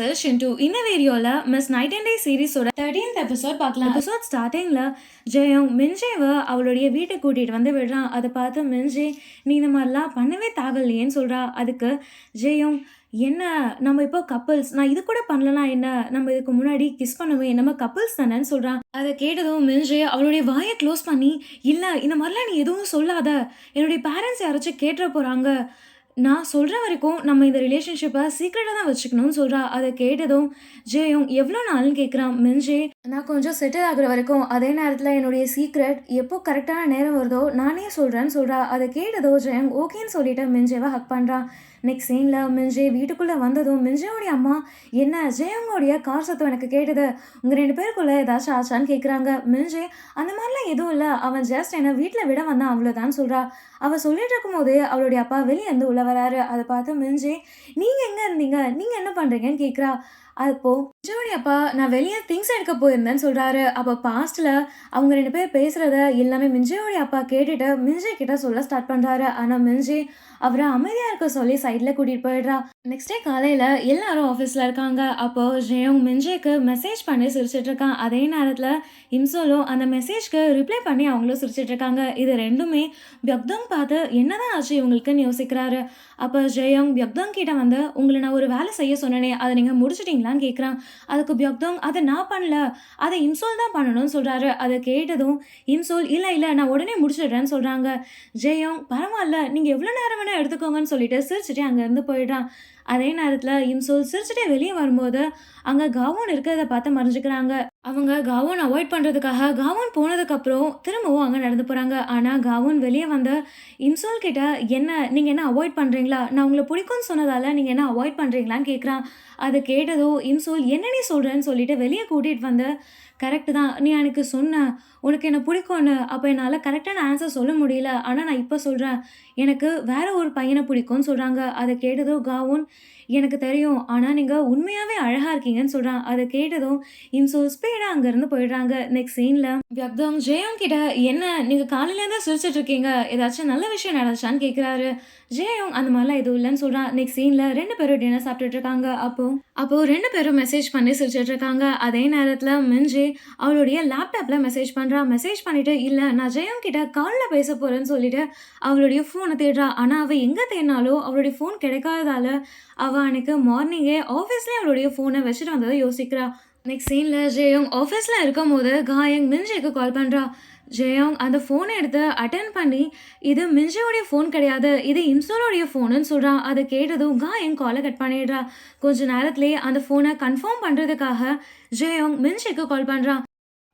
is Shintu. இந்த வீடியோல Miss Night and Day சீரிஸோட 13th எபிசோட் பார்க்கலாம். எபிசோட் ஸ்டார்டிங்ல ஜெயம் மின்ஜேவ அவளுடைய வீட்டுக்கு கூட்டிட்டு வந்து விடுறான். அதை பார்த்து மின்ஜே நீ இந்த மாதிரிலாம் பண்ணவே தேவையில்லையேன்னு சொல்றா. அதுக்கு ஜெயம் என்ன நம்ம இப்போ கப்பிள்ஸ், நான் இது கூட பண்ணலனா என்ன, நம்ம இதுக்கு முன்னாடி கிஸ் பண்ணுவேன், நம்ம கப்பிள்ஸ் தானேன்னு சொல்றான். அதை கேட்டதும் மின்ஜே அவளுடைய வாயை க்ளோஸ் பண்ணி இல்ல இந்த மாதிரிலாம் நீ எதுவும் சொல்லாத, என்னுடைய பேரண்ட்ஸ் யாராச்சும் கேட்டுற போறாங்க, நான் சொல்கிற வரைக்கும் நம்ம இந்த ரிலேஷன்ஷிப்பை சீக்ரெட்டாக தான் வச்சுக்கணும்னு சொல்கிறா. அதை கேட்டதும் ஜெயம் எவ்வளோ நாள்னு கேட்குறான். மின்ஜே நான் கொஞ்சம் செட்டில் ஆகுற வரைக்கும், அதே நேரத்தில் என்னுடைய சீக்ரெட் எப்போ கரெக்டான நேரம் வருதோ நானே சொல்கிறேன்னு சொல்கிறா. அதை கேட்டதோ ஜெயம் ஓகேன்னு சொல்லிட்டு மின்ஜேவை ஹக் பண்ணுறான். நெக்ஸ்ட் சீனில் மின்ஜே வீட்டுக்குள்ளே வந்ததும் மின்ஜேவுடைய அம்மா என்ன ஜெயங்கோடைய கார் சத்தம் எனக்கு கேட்டது, உங்கள் ரெண்டு பேருக்குள்ளே ஏதாச்சும் ஆச்சான்னு கேட்குறாங்க. மின்ஜே அந்த மாதிரிலாம் எதுவும் இல்லை, அவன் ஜஸ்ட் என்னை வீட்டில் விட வந்தான் அவ்வளோதான் சொல்கிறா. அவள் சொல்லிட்டு இருக்கும்போது அவளுடைய அப்பா வெளியே இருந்து உள்ள வராரு. அதை பார்த்து மின்ஜே நீங்கள் எங்கே இருந்தீங்க, நீங்கள் என்ன பண்ணுறீங்கன்னு கேட்குறா. அப்போ மின்ஜேவுடைய அப்பா நான் வெளியே திங்ஸ் எடுக்க போயிருந்தேன்னு சொல்கிறாரு. அப்போ பாஸ்ட்டில் அவங்க ரெண்டு பேர் பேசுகிறத எல்லாமே மின்ஜேவுடைய அப்பா கேட்டுட்டு மின்ஜே கிட்ட சொல்ல ஸ்டார்ட் பண்ணுறாரு. ஆனால் மின்ஜே அவரை அமைதியாக இருக்க சொல்லி சைடில் கூட்டிகிட்டு போயிடுறா. நெக்ஸ்ட் டே காலையில் எல்லாரும் ஆஃபீஸில் இருக்காங்க. அப்போ ஜெயோங் மின்ஜேக்கு மெசேஜ் பண்ணி சிரிச்சிட்டு இருக்கான். அதே நேரத்தில் இம்சோலும் அந்த மெசேஜ்க்கு ரிப்ளை பண்ணி அவங்களும் சிரிச்சிட்டு இருக்காங்க. இது ரெண்டுமே பியக்தோங் பார்த்து என்னதான் ஆச்சு இவங்களுக்குன்னு யோசிக்கிறாரு. அப்போ ஜெயோங் பியக்தோங் கிட்ட வந்து உங்களை நான் ஒரு வேலை செய்ய சொன்னேனே அதை நீங்கள் முடிச்சிட்டிங்களான்னு கேட்குறான். அதுக்கு பியக்தோங் அதை நான் பண்ணல, அதை இம்சோல் தான் பண்ணணும்னு சொல்கிறாரு. அதை கேட்டதும் இம்சோல் இல்லை இல்லை நான் உடனே முடிச்சிடுறேன்னு சொல்கிறாங்க. ஜெயோங் பரவாயில்ல நீங்கள் எவ்வளோ நேரம் வேணால் எடுத்துக்கோங்கன்னு சொல்லிட்டு சிரிச்சுட்டே அங்கேருந்து போயிடுறான். அதே நேரத்தில் இம்சோல் சிரிச்சுட்டே வெளியே வரும்போது அங்கே காவோன் இருக்கிறத பார்த்து மறைஞ்சிக்கிறாங்க. அவங்க காவோன் அவாய்ட் பண்ணுறதுக்காக காவோன் போனதுக்கப்புறம் திரும்பவும் அங்கே நடந்து போகிறாங்க. ஆனால் காவோன் வெளியே வந்து இம்சோல் கிட்ட என்ன நீங்கள் என்ன அவாய்ட் பண்ணுறீங்களா, நான் உங்களை பிடிக்கும்னு சொன்னதால நீங்கள் என்ன அவாய்ட் பண்ணுறீங்களான்னு கேட்குறான். அது கேட்டதோ இம்சோல் என்ன நீ சொல்கிறேன்னு சொல்லிட்டு வெளியே கூட்டிகிட்டு வந்து கரெக்டு தான் நீ எனக்கு சொன்ன உனக்கு என்ன பிடிக்கும்னு, அப்போ என்னால் கரெக்டான ஆன்சர் சொல்ல முடியல, ஆனால் நான் இப்போ சொல்கிறேன் எனக்கு வேற ஒரு பையனை பிடிக்கும்னு சொல்கிறாங்க. அதை கேட்டதோ காவோன் எனக்கு தெரியும் ஆனால் நீங்கள் உண்மையாகவே அழகாக இருக்கீங்கன்னு சொல்கிறான். அதை கேட்டதும் இம்சோல் ஸ்பீடாக அங்கேருந்து போயிடுறாங்க. நெக்ஸ்ட் சீனில் வியக்தோங் ஜெயோங் கிட்ட என்ன நீங்கள் காலையிலேருந்து சிரிச்சிட்டு இருக்கீங்க, ஏதாச்சும் நல்ல விஷயம் நடந்துச்சான்னு கேட்குறாரு. ஜெயோங் அந்த மாதிரிலாம் எதுவும் இல்லைன்னு சொல்கிறான். நெக்ஸ்ட் சீனில் ரெண்டு பேரும் டின்னர் சாப்பிட்டுட்டு இருக்காங்க. அப்போது ரெண்டு பேரும் மெசேஜ் பண்ணி சிரிச்சிட்டு இருக்காங்க. அதே நேரத்தில் மின்ஜே அவளுடைய லேப்டாப்பில் மெசேஜ் பண்ணுறா. மெசேஜ் பண்ணிவிட்டு இல்லை நான் ஜெயோங் கிட்ட காலில் பேச போகிறேன்னு சொல்லிட்டு அவளுடைய ஃபோனை தேடுறா. ஆனால் அவள் எங்கே தேடினாலும் அவளுடைய ஃபோன் கிடைக்காததால அவள் அன்னைக்கு மார்னிங்கே ஆஃபீஸ்லேயே அவளுடைய ஃபோனை வச்சுட்டு வந்ததை யோசிக்கிறா. நெக்ஸ்ட் சீனில் ஜெயோங் ஆஃபீஸில் இருக்கும் போது காயங் மின்ஜேக்கு கால் பண்ணுறா. ஜெயோங் அந்த ஃபோனை எடுத்து அட்டன் பண்ணி இது மின்ஜேவுடைய ஃபோன் கிடையாது, இது இம்சோலுடைய ஃபோனுன்னு சொல்கிறான். அதை கேட்டதும் காயங் காலை கட் பண்ணிடுறா. கொஞ்ச நேரத்துலேயே அந்த ஃபோனை கன்ஃபார்ம் பண்ணுறதுக்காக ஜெயோங் மின்ஜேக்கு கால் பண்ணுறான்.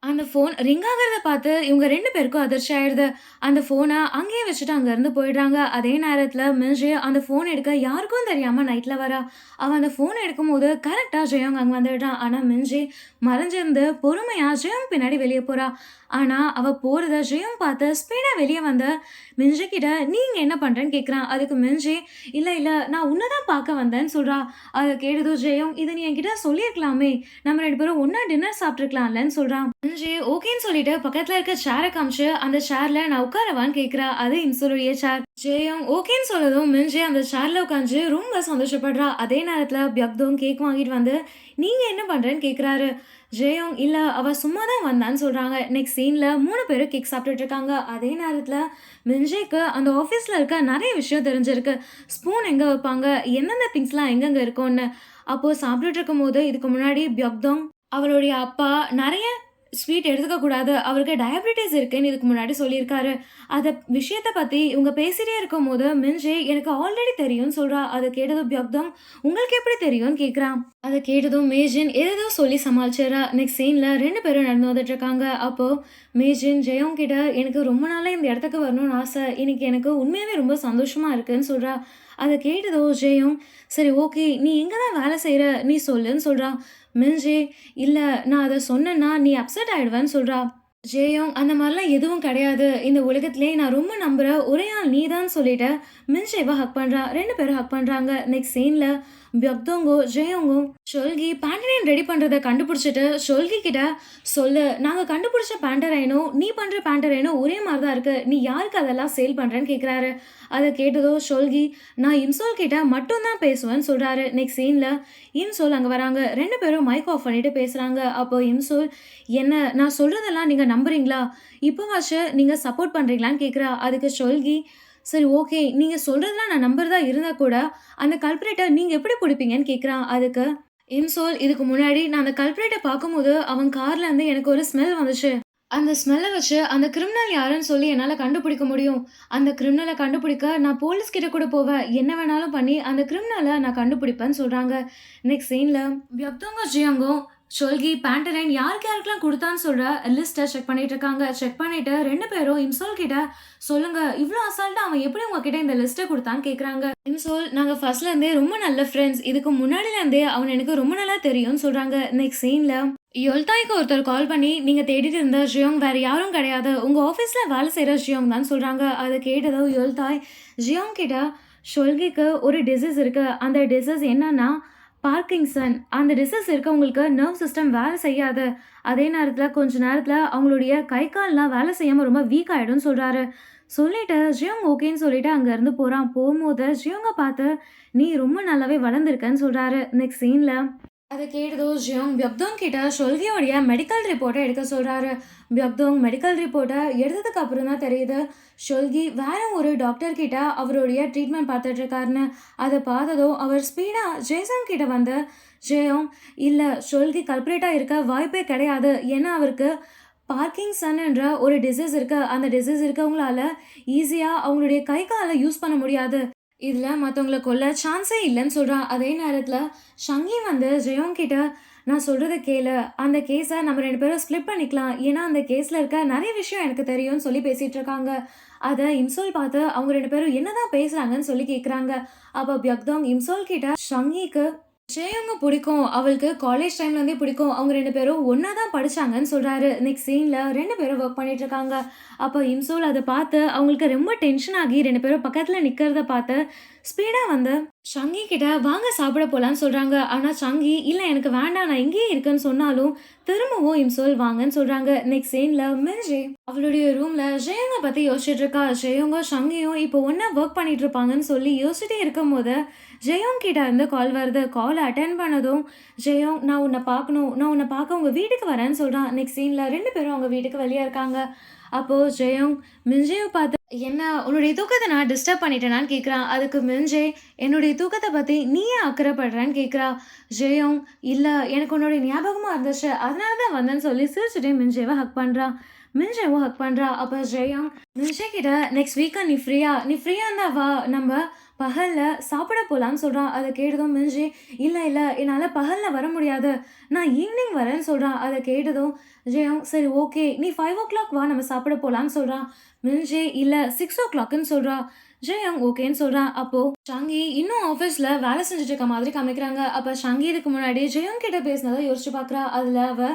அந்த ஃபோன் ரிங் ஆகிறத பார்த்து இவங்க ரெண்டு பேருக்கும் அதிர்ச்சி ஆயிடுது. அந்த ஃபோனை அங்கேயே வச்சுட்டு அங்கேருந்து போயிடுறாங்க. அதே நேரத்தில் மின்ஜே அந்த ஃபோன் எடுக்க யாருக்கும் தெரியாமல் நைட்டில் வரா. அவன் அந்த ஃபோன் எடுக்கும்போது கரெக்டாக ஜெயோங் அங்கே வந்துடுறான். ஆனால் மின்ஜே மறைஞ்சிருந்து பொறுமையாக ஜெயோங் பின்னாடி வெளியே போகிறா. ஆனால் அவள் போகிறத ஜெயோங் பார்த்து ஸ்பீடாக வெளியே வந்த மின்ஜே கிட்ட நீங்கள் என்ன பண்ணுறேன்னு கேட்குறான். அதுக்கு மின்ஜே இல்லை இல்லை நான் உன்னை தான் பார்க்க வந்தேன்னு சொல்கிறா. அதை கேட்டதும் ஜெயோங் இதை நீ என்கிட்ட சொல்லியிருக்கலாமே, நம்ம ரெண்டு பேரும் ஒன்றா டின்னர் சாப்பிட்ருக்கலாம்லன்னு சொல்கிறான். மின்ஜே ஓகேன்னு சொல்லிட்டு பக்கத்தில் இருக்க சேரை காமிச்சு அந்த சேர்ல நான் உட்காரவான்னு கேட்குறா. அது இம்சோலுடைய சேர். ஜெயோங் ஓகேன்னு சொல்லதும் மின்ஜே அந்த சேர்ல உட்காந்து ரொம்ப சந்தோஷப்படுறா. அதே நேரத்தில் பியக்தோங் கேக் வாங்கிட்டு வந்து நீங்கள் என்ன பண்ணுறேன்னு கேட்குறாரு. ஜெயோங் இல்லை அவள் சும்மா தான் வந்தான்னு சொல்கிறாங்க. நெக்ஸ்ட் சீனில் மூணு பேரும் கேக் சாப்பிட்டுட்டு இருக்காங்க. அதே நேரத்தில் மின்ஜேக்கு அந்த ஆஃபீஸில் இருக்க நிறைய விஷயம் தெரிஞ்சிருக்கு. ஸ்பூன் எங்கே வைப்பாங்க, எந்தெந்த திங்ஸ்லாம் எங்கெங்கே இருக்கும்னு. அப்போது சாப்பிட்டுட்டு இருக்கும் போது இதுக்கு முன்னாடி பியக்தோங் அவளுடைய அப்பா நிறைய ஸ்வீட் எடுத்துக்கக்கூடாது, அவருக்கு டயபெட்டிஸ் இருக்குன்னு இதுக்கு முன்னாடி சொல்லியிருக்காரு. அதை விஷயத்தை பற்றி இவங்க பேசிகிட்டே இருக்கும் போது மின்ஜே எனக்கு ஆல்ரெடி தெரியும்னு சொல்கிறா. அதை கேட்டதும் பியக்தோங் உங்களுக்கு எப்படி தெரியும்னு கேட்குறான். அதை கேட்டதும் மேஜின் ஏதோ சொல்லி சமாளிச்சிடறா. நெக்ஸ்ட் சீனில் ரெண்டு பேரும் நடந்து வந்துட்டு இருக்காங்க. அப்போது மேஜின் ஜெயோங் கிட்ட எனக்கு ரொம்ப நாளாக இந்த இடத்துக்கு வரணும்னு ஆசை, இன்னைக்கு எனக்கு உண்மையாகவே ரொம்ப சந்தோஷமாக இருக்குன்னு சொல்கிறா. அதை கேட்டதோ ஜெயோங் சரி ஓகே நீ எங்கே தான் வேலை செய்கிற நீ சொல்லுன்னு சொல்கிறா. மின்ஜே இல்லை நான் அதை சொன்னேன்னா நீ அப்செட் ஆகிடுவேன்னு சொல்கிறா. ஜேயோங் அந்த மாரிலாம் எதுவும் கிடையாது. இந்த உலகத்திலேயே நான் ரொம்ப நம்புற ஒரே ஆள் நீதான் சொல்லிட்டு, மின்ஷேவ ஹக் பண்றா. 2 பேரும் ஹக் பண்றாங்க. நெக்ஸ்ட் சீன்ல பியக்தோங்கும், ஜேயோங்கும் ஷொல்கி பேண்டரைன் ரெடி பண்றத கண்டுபிடிச்சுட்டு, ஷொல்கி கிட்ட சொல்லு. நாங்க கண்டுபிடிச்ச பேண்டரைனும், நீ பண்ற பேண்டரைனும் ஒரே மாரி தான் இருக்கு. நீ யாருக்கு அதெல்லாம் சேல் பண்றன்னு கேட்குறாரு. அத கேட்டதும் ஷொல்கி, நான் இம்சோல் கிட்ட மட்டும் தான் பேசுவேன்னு சொல்றாரு. நெக்ஸ்ட் சீன்ல இம்சோல் அங்க வராங்க. 2 பேரும் மைக் ஆஃப் பண்ணிட்டு பேசுறாங்க. அப்போ இம்சோல், என்ன நான் சொல்றதெல்லாம் நீங்க நம்புறீங்களா? இப்பவாச்சும் நீங்க சப்போர்ட் பண்றீங்களான்னு கேட்குறா. அதுக்கு ஷொல்கி, சரி ஓகே. நீங்க சொல்றதெல்லாம் நான் நம்புறதா இருந்தா கூட, அந்த கல்ப்ரிட்ட நீங்க எப்படி புடிப்பீங்கன்னு கேட்குறான். அதுக்கு இன்சோல், இதுக்கு முன்னாடி நான் அந்த கல்ப்ரிட்ட பார்க்கும்போது, அவன் கார்ல இருந்து எனக்கு ஒரு ஸ்மெல் வந்துச்சு. அந்த ஸ்மெல்ல வச்சு அந்த கிரிமினல் யாருன்னு சொல்லி என்னால கண்டுபிடிக்க முடியும். அந்த கிரிமினல கண்டுபிடிக்க நான் போலீஸ் கிட்ட கூட போவேன். என்ன வேணாலும் பண்ணி அந்த கிரிமினல நான் கண்டுபிடிப்பேன்னு சொல்றாங்க. நெக்ஸ்ட் சீன்ல பியக்தோங்கும் ஜியோங்கும் ஷொல்கி பேண்டரைன் யாருக்கு யாருக்கெல்லாம் குடுத்தான்னு சொல்ற லிஸ்ட்ட செக் பண்ணிட்டு இருக்காங்க. செக் பண்ணிட்டு 2 பேரும் இம்சோல் கிட்ட, சொல்லுங்க இவ்ளோ அசால்ட்டா அவன் எப்படி உங்ககிட்ட இந்த லிஸ்ட்ட குடுத்தான்னு கேட்குறாங்க. இம்சோல், நாங்க ஃபர்ஸ்ட்ல இருந்தே ரொம்ப நல்ல ஃப்ரெண்ட்ஸ். இதுக்கு முன்னாடில இருந்தே அவன் எனக்கு ரொம்ப நல்லா தெரியும்னு சொல்றாங்க. நெக்ஸ்ட் சீன்ல யோல்தாய்க்கு ஒருத்தர் கால் பண்ணி, நீங்க தேடிட்டு இருந்த ஜியோங் வேற யாரும் கிடையாது. உங்க ஆஃபீஸ்ல வேலை செய்ற ஜியோங் தான் சொல்றாங்க. அத கேட்டதும் யோல்தாய் ஜியோங் கிட்ட, ஷொல்கிக்கு ஒரு டிசீஸ் இருக்கு. அந்த டிசீஸ் என்னன்னா பார்க்கின்சன். அந்த டிசீஸ் இருக்கவங்களுக்கு நர்வ் சிஸ்டம் வேலை செய்யாது. அதே நேரத்துல கொஞ்ச நேரத்துல அவங்களுடைய கை, கால்லாம் வேலை செய்யாம ரொம்ப வீக் ஆயிடும்னு சொல்றாரு. சொல்லிட்டு ஜியோங் ஓகேன்னு சொல்லிட்டு அங்க இருந்து போறான். போகும்போது ஜியோங்க பார்த்து, நீ ரொம்ப நல்லாவே வளர்ந்துருக்கன்னு சொல்றாரு. நெக்ஸ்ட் சீன்ல அத கேட்டதும் ஜியோங் பியக்தோங் கிட்ட ஷொல்கியோடைய மெடிக்கல் ரிப்போர்ட்ட எடுக்க சொல்றாரு. பியக்தோங் மெடிக்கல் ரிப்போர்ட்ட எடுத்ததுக்கு அப்புறம் தான் தெரியுது, ஷொல்கி வேற ஒரு டாக்டர் கிட்ட அவருடைய ட்ரீட்மெண்ட் பார்த்துட்டு இருக்காருன்னு. அத பார்த்ததும் அவர் ஸ்பீடா ஜேசன் கிட்ட வந்து, ஜெயோங், இல்ல ஷொல்கி கல்ப்ரேட்டா இருக்க வாய்ப்பே கிடையாது. ஏன்னா அவருக்கு பார்க்கின்சன்ன்ற ஒரு டிசீஸ் இருக்கு. அந்த டிசீஸ் இருக்கவங்களால ஈஸியா அவங்களுடைய கை, கால யூஸ் பண்ண முடியாது. இதுல மத்தவங்கள கொல்ல சான்ஸே இல்லன்னு சொல்றான். அதே நேரத்துல ஷங்கி வந்து ஜெயோங் கிட்ட, நான் சொல்றத கேளு. அந்த கேஸ நம்ம 2 பேரும் ஸ்ப்ளிட் பண்ணிக்கலாம். ஏன்னா அந்த கேஸ்ல இருக்க நெறைய விஷயம் எனக்கு தெரியும்னு சொல்லி பேசிட்டு இருக்காங்க. அத இம்சோல் பார்த்து அவங்க 2 பேரும் என்னதான் பேசுறாங்கன்னு சொல்லி கேட்குறாங்க. அப்ப பியக்தோங் இம்சோல் கிட்ட, ஷங்கிக்கு ஜெயோங்க பிடிக்கும். அவளுக்கு காலேஜ் டைம்ல இருந்தே பிடிக்கும். அவங்க 2 பேரும் ஒண்ணா தான் படிச்சாங்கன்னு சொல்றாரு. நெக்ஸ்ட் சீன்ல 2 பேரும் ஒர்க் பண்ணிட்டு இருக்காங்க. அப்ப இம்சோல் அத பார்த்து அவங்களுக்கு ரொம்ப டென்ஷன் ஆகி 2 பேரும் பக்கத்துல நிக்கிறத பார்த்து ஸ்பீடா வந்து ஷங்கி கிட்ட, வாங்க சாப்பிட போலான்னு சொல்றாங்க. ஆனா ஷங்கி, இல்ல எனக்கு வேண்டாம் நான் இங்கேயே இருக்கேன்னு சொன்னாலும் திரும்பவும் இம்சோல் வாங்கன்னு சொல்றாங்க. நெக்ஸ்ட் சீன்ல மிர்ஜி அவளுடைய ரூம்ல ஜெயோங்க பத்தி யோசிச்சுட்டு இருக்கா. ஜெயோங்க ஷங்கியும் இப்போ ஒண்ணா ஒர்க் பண்ணிட்டு இருப்பாங்கன்னு சொல்லி யோசிச்சுட்டே இருக்கும் போது ஜெயோங் கிட்ட இருந்து கால் வருது. கால் அட்டென்ட் பண்ணதும் ஜெயோங், நான் உன்னை பார்க்கணும், நான் உன்னை பார்க்க உங்க வீட்டுக்கு வரேன்னு சொல்றான். நெக்ஸ்ட் சீன்ல 2 பேரும் அவங்க வீட்டுக்கு வெளியே இருக்காங்க. அப்போ ஜெயோங் மின்ஜேவை பார்த்து, என்ன உன்னுடைய தூக்கத்தை நான் டிஸ்டர்ப் பண்ணிட்டேனான்னு கேட்குறான். அதுக்கு மின்ஜே, என்னுடைய தூக்கத்தை பற்றி நீ ஏன் அக்கறைப்படுறேன்னு கேட்குறா. ஜெயோங், இல்லை எனக்கு உன்னுடைய ஞாபகமாக இருந்துச்சு அதனால தான் வந்தேன்னு சொல்லி சிரிச்சுட்டே மின்ஜேவை ஹக் பண்ணுறான். மின்ஜேவும் ஹக் பண்ணுறா. அப்போ ஜெயோங் மின்ஜே கிட்ட, நெக்ஸ்ட் வீக்கெண்ட் நீ ஃப்ரீயாக இருந்தா வா, நம்ம பகல்ல சாப்பிட போலான்னு சொல்றான். அத கேட்டதும் மிர்ஜி, இல்ல இல்ல என்னால பகல்ல வர முடியாது. நான் ஈவினிங் வரேன்னு சொல்றான். அத கேட்டதும் ஜெயம், சரி ஓகே நீ 5 o'clock வா நம்ம சாப்பிட போலான்னு சொல்றான். மிர்ஜி, இல்ல 6 o'clockன்னு சொல்றா. ஜெயம் ஓகேன்னு சொல்றான். அப்போ ஷங்கி இன்னும் ஆஃபீஸ்ல வேலை செஞ்சுட்டு இருக்க மாதிரி காமிக்கிறாங்க. அப்ப ஷங்கி இதுக்கு முன்னாடி ஜெயம் கிட்ட பேசினதை யோசிச்சு பார்க்கறா. அதுல அவ,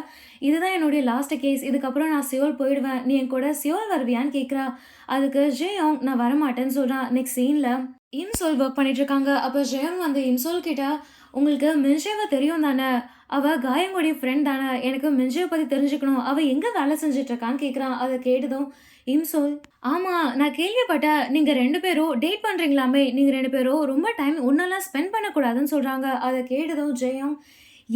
இதுதான் என்னுடைய லாஸ்ட் கேஸ், இதுக்கப்புறம் நான் சியோல் போயிடுவேன், நீ என் கூட சியோல் வருவியான்னு கேட்குறா. அதுக்கு ஜெயோங், நான் வரமாட்டேன்னு சொல்றான். நெக்ஸ்ட் சீன்ல இம்சோல் ஒர்க் பண்ணிட்டு இருக்காங்க. அப்போ ஜெயம் வந்து இம்சோல் கிட்ட, உங்களுக்கு மின்ஷேவை தெரியும் தானே, அவ காயங்குடைய ஃப்ரெண்ட் தானே, எனக்கு மின்ஷேவை பற்றி தெரிஞ்சுக்கணும், அவ எங்கே வேலை செஞ்சுட்டு இருக்கான்னு கேட்குறான். அதை கேட்டதும் இம்சோல், ஆமா நான் கேள்விப்பட்டேன், நீங்க 2 பேரும் டேட் பண்றீங்களாமே, நீங்க 2 பேரும் ரொம்ப டைம் ஒன்னெல்லாம் ஸ்பெண்ட் பண்ணக்கூடாதுன்னு சொல்றாங்க. அதை கேட்டதும் ஜெயம்,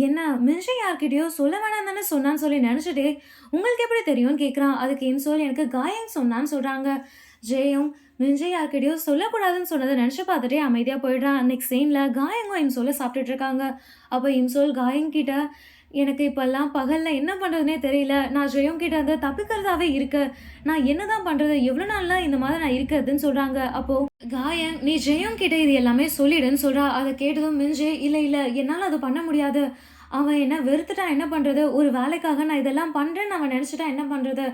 என்ன மின்ஷே யார்கிட்டயோ சொல்ல வேணாம் தானே சொன்னான்னு சொல்லி நினச்சிட்டே உங்களுக்கு எப்படி தெரியும்னு கேட்குறான். அதுக்கு இம்சோல், எனக்கு காயம் சொன்னான்னு சொல்கிறாங்க. ஜெயும் மின்ஜே யார்கிட்டயோ சொல்லக்கூடாதுன்னு சொன்னதை நினச்சி பார்த்துட்டே அமைதியாக போயிடுறான். நெக்ஸ்ட் சீனில் காயங்கும் இம்சோலை சாப்பிட்டுட்டு இருக்காங்க. அப்போ இம்சோல் காயங் கிட்ட, எனக்கு இப்போல்லாம் பகலில் என்ன பண்ணுறதுனே தெரியல, நான் ஜெயம் கிட்ட இருந்து தப்பிக்கிறதாவே இருக்கு, நான் என்ன தான் பண்ணுறது, எவ்வளோ நாளில் இந்த மாதிரி நான் இருக்கிறதுன்னு சொல்கிறாங்க. அப்போது காயங், நீ ஜெயம் கிட்ட இது எல்லாமே சொல்லிடுன்னு சொல்கிறா. அதை கேட்டதும் மின்ஜே, இல்லை இல்லை என்னால் அது பண்ண முடியாது, அவன் என்ன வெறுத்துட்டா என்ன பண்ணுறது, ஒரு வேலைக்காக நான் இதெல்லாம் பண்ணுறேன்னு அவன் நினச்சிட்டா என்ன பண்ணுறது,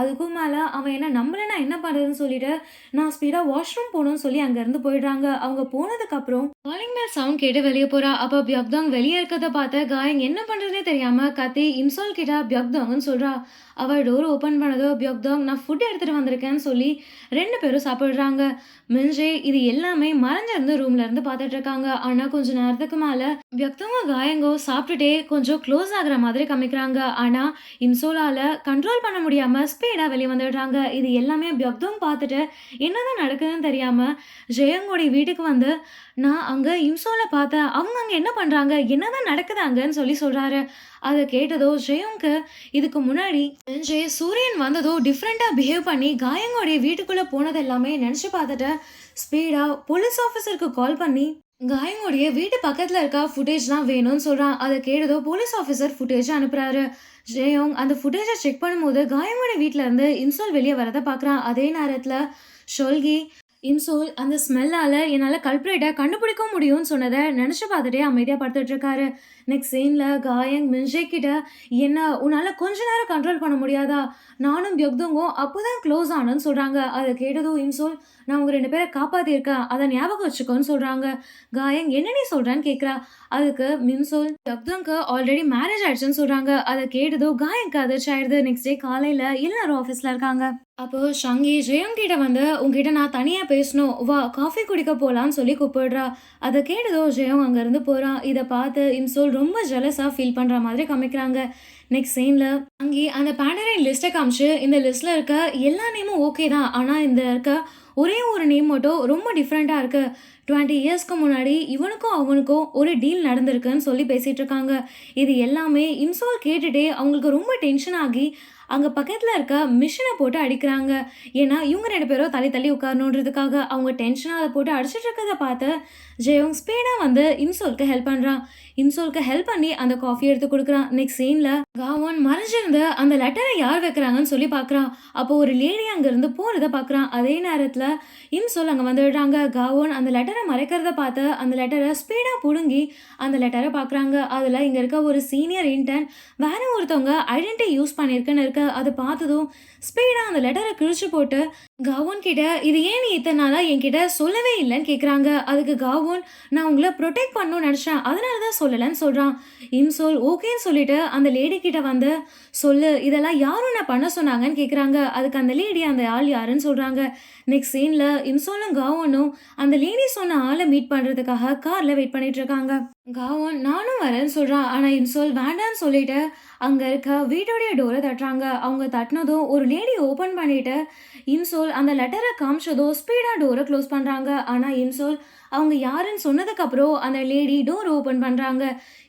அதுக்கும் மேலே அவன் என்ன நம்மள நான் என்ன பண்ணுறதுன்னு சொல்லிட்டு நான் ஸ்பீடாக வாஷ்ரூம் போகணும்னு சொல்லி அங்கேருந்து போயிடுறாங்க. அவங்க போனதுக்கப்புறம் காலிங் பெல் சவுண்ட் கேட்டு வெளியே போகிறா. அப்போ பியக்தாங் வெளியே இருக்கிறத பார்த்து காயங் என்ன பண்ணுறதுனே தெரியாமல் கத்தி இம்சோல் கிட்ட பியக்தாங்னு சொல்கிறா. அவள் டோர் ஓப்பன் பண்ணதோ பியக்தாங் நான் ஃபுட் எடுத்துகிட்டு வந்திருக்கேன்னு சொல்லி 2 பேரும் சாப்பிட்றாங்க. மின்ஜே இது எல்லாமே மறைஞ்சிருந்து ரூம்ல இருந்து பார்த்துட்டு இருக்காங்க. ஆனால் கொஞ்ச நேரத்துக்கு மேலே பியக்தாங்க காயங்கோ சாப்பிட்டுட்டே கொஞ்சம் க்ளோஸ் ஆகுற மாதிரி காமிக்கிறாங்க. ஆனால் இம்சோலால் கண்ட்ரோல் பண்ண முடியாமல் ஸ்பீடாக வெளியே வந்துடுறாங்க. இது எல்லாமே பியக்தாங் பார்த்துட்டு என்னதான் நடக்குதுன்னு தெரியாமல் ஜெயங்கோடைய வீட்டுக்கு வந்து நான் அங்கே இம்சோல பார்த்தேன். அவங்க அங்கே என்ன பண்ணுறாங்க என்னதான் நடக்குது அங்கன்னு சொல்லி சொல்கிறாரு. அதை கேட்டதோ ஜெயோங்க்கு இதுக்கு முன்னாடி ஜெய சூரியன் வந்ததோ டிஃப்ரெண்ட்டாக பிஹேவ் பண்ணி காயங்கோடைய வீட்டுக்குள்ளே போனது எல்லாமே நினச்சி பார்த்துட்டு ஸ்பீடாக போலீஸ் ஆஃபீஸருக்கு கால் பண்ணி காயங்கோடைய வீட்டு பக்கத்தில் இருக்க ஃபுட்டேஜ் தான் வேணும்னு சொல்கிறான். அதை கேட்டதோ போலீஸ் ஆஃபீஸர் ஃபுட்டேஜை அனுப்புகிறாரு. ஜெயோங் அந்த ஃபுட்டேஜை செக் பண்ணும்போது காயங்கோட வீட்டில் இருந்து இம்சோல் வெளியே வரதை பார்க்குறான். அதே நேரத்தில் ஷொல்கி இம்சோல் அந்த ஸ்மெல்லால் என்னால் கல்ப்ரேட்டை கண்டுபிடிக்க முடியும்னு சொன்னதை நினச்சி பார்த்துட்டே அமைதியாக பார்த்துட்டு இருக்காரு. நெக்ஸ்ட் சீனில் காயங் மின்ஜே கிட்ட என்ன உன்னால் கொஞ்ச நேரம் கண்ட்ரோல் பண்ண முடியாதா, நானும் பியக்தோங்கும் அப்போ தான் க்ளோஸ் ஆனோன்னு சொல்கிறாங்க. அதை கேட்டதும் இம்சோல் நான் உங்கள் 2 பேரை காப்பாற்றிருக்கேன் அதை ஞாபகம் வச்சுக்கோன்னு சொல்கிறாங்க. காயங் என்ன நீ சொல்கிறான்னு கேட்குறா. அதுக்கு மின்சோல் பியக்தோங்க்கு ஆல்ரெடி மேரேஜ் ஆயிடுச்சுன்னு சொல்கிறாங்க. அதை கேட்டதும் காயங்க்கு அதிர்ச்சி ஆயிடுது. நெக்ஸ்ட் டே காலையில் எல்லாரும் ஆஃபீஸில் இருக்காங்க. அப்போ ஷங்கி ஜெயம் கிட்ட வந்து உங்ககிட்ட நான் தனியாக பேசணும் வா காஃபி குடிக்க போகலான்னு சொல்லி கூப்பிடுறா. அதை கேட்டதோ ஜெயம் அங்கேருந்து போகிறான். இதை பார்த்து இம்சோல் ரொம்ப ஜெலஸாக ஃபீல் பண்ணுற மாதிரி காமிக்கிறாங்க. நெக்ஸ்ட் சீனில் அங்கே அந்த பேண்டரின் லிஸ்ட்டை காமிச்சு இந்த லிஸ்ட்டில் இருக்க எல்லா நேமும் ஓகே தான், ஆனால் இந்த இருக்க ஒரே ஒரு நேம் மட்டும் ரொம்ப டிஃப்ரெண்ட்டாக இருக்குது. 20 இயர்ஸ்க்கு முன்னாடி இவனுக்கும் அவனுக்கும் ஒரு டீல் நடந்திருக்குன்னு சொல்லி பேசிகிட்டு இருக்காங்க. இது எல்லாமே இம்சோல் கேட்டுகிட்டே அவங்களுக்கு ரொம்ப டென்ஷன் ஆகி அங்கே பக்கத்தில் இருக்க மிஷினை போட்டு அடிக்கிறாங்க. ஏன்னா இவங்க 2 பேரும் தள்ளி தள்ளி உட்காரணுன்றதுக்காக அவங்க டென்ஷனாக அதை போட்டு அடிச்சிட்டு இருக்கிறத பார்த்து ஜெயோங் ஸ்பீடாக வந்து இம்சோலுக்கு ஹெல்ப் பண்ணுறான். இம்சோலுக்கு ஹெல்ப் பண்ணி அந்த காஃபி எடுத்து கொடுக்குறான். நெக்ஸ்ட் சீனில் காவான் மறைஞ்சிருந்து அந்த லெட்டரை யார் வைக்கிறாங்கன்னு சொல்லி பார்க்குறான். அப்போ ஒரு லேடி அங்கேருந்து போகிறத பார்க்குறான். அதே நேரத்தில் இம்சோல் அங்கே வந்துடுறாங்க. காவான் அந்த லெட்டரை மறைக்கிறத பார்த்து அந்த லெட்டரை ஸ்பீடாக பிடுங்கி அந்த லெட்டரை பார்க்குறாங்க. அதில் இங்கே இருக்க ஒரு சீனியர் இன்டர்ன் வேற ஒருத்தவங்க ஐடென்டிட்டி யூஸ் பண்ணியிருக்குன்னு இருக்கு. அதை பார்த்ததும் ஸ்பீடாக அந்த லெட்டரை கிழிச்சு போட்டு காவோன் கிட்ட இது ஏன் நீ இத்தனை நாளாக என்கிட்ட சொல்லவே இல்லைன்னு கேட்குறாங்க. அதுக்கு காவோன் நான் உங்களை ப்ரொடெக்ட் பண்ணணும்னு நினச்சேன் அதனால தான் சொல்லலைன்னு சொல்கிறான். இம்சோல் ஓகேன்னு சொல்லிட்டு அந்த லேடி கிட்ட வந்து சொல்லு இதெல்லாம் யாரும் நான் பண்ண சொன்னாங்கன்னு கேட்குறாங்க. அதுக்கு அந்த லேடி அந்த ஆள் யாருன்னு சொல்கிறாங்க. நெக்ஸ்ட் சீனில் இம்சோலும் காவோனும் அந்த லேடி சொன்ன ஆளை மீட் பண்ணுறதுக்காக காரில் வெயிட் பண்ணிட்டு இருக்காங்க. காவோன் நானும் வரேன்னு சொல்கிறான். ஆனால் இம்சோல் வேண்டான்னு சொல்லிட்டு அங்கே இருக்க வீட்டோடைய டோரை தட்டுறாங்க. அவங்க தட்டினதும் ஒரு லேடி ஓப்பன் பண்ணிட்டு இம்சோல் அந்த லெட்டரை காமிச்சதோ ஸ்பீடாக டோரை க்ளோஸ் பண்ணுறாங்க. ஆனால் இம்சோல் அவங்க யாருன்னு சொன்னதுக்கப்புறம் அந்த லேடி டோர் ஓப்பன் பண்ணுறாங்க.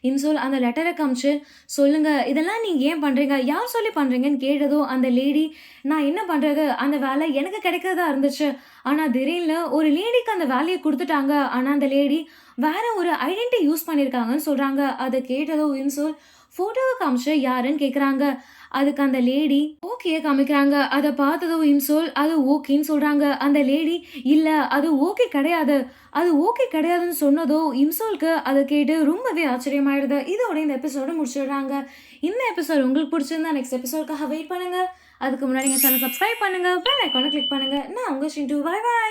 இம்சோல் அந்த லெட்டரை காமிச்சு சொல்லுங்கள் இதெல்லாம் நீங்கள் ஏன் பண்ணுறீங்க யார் சொல்லி பண்ணுறீங்கன்னு கேட்டதும் அந்த லேடி நான் என்ன பண்ணுறது அந்த வேலை எனக்கு கிடைக்கிறதா இருந்துச்சு, ஆனால் திடீர்னு ஒரு லேடிக்கு அந்த வேலையை கொடுத்துட்டாங்க, ஆனால் அந்த லேடி வேற ஒரு ஐடென்டிட்டி யூஸ் பண்ணியிருக்காங்கன்னு சொல்கிறாங்க. அதை கேட்டதும் இம்சோல் ஃபோட்டோவை காமிச்சு யாருன்னு கேட்குறாங்க. அதுக்கு அந்த லேடி ஓகே காமிக்கிறாங்க. அதை பார்த்ததும் இம்சோல் அது ஓகேன்னு சொல்கிறாங்க. அந்த லேடி இல்லை அது ஓகே கிடையாது அது ஓகே கிடையாதுன்னு சொன்னதோ இம்சோலுக்கு அதை கேட்டு ரொம்பவே ஆச்சரியமாயிடுது. இதோட இந்த எபிசோடு முடிச்சிடுறாங்க. இந்த எபிசோட் உங்களுக்கு பிடிச்சிருந்தா நெக்ஸ்ட் எபிசோடுக்காக வெயிட் பண்ணுங்கள். அதுக்கு முன்னாடி எங்கள் சேனல் சப்ஸ்கிரைப் பண்ணுங்கள், பெல் ஐக்கானை கிளிக் பண்ணுங்கள். நான் உங்கள் ஷிண்டு. பாய் பாய்.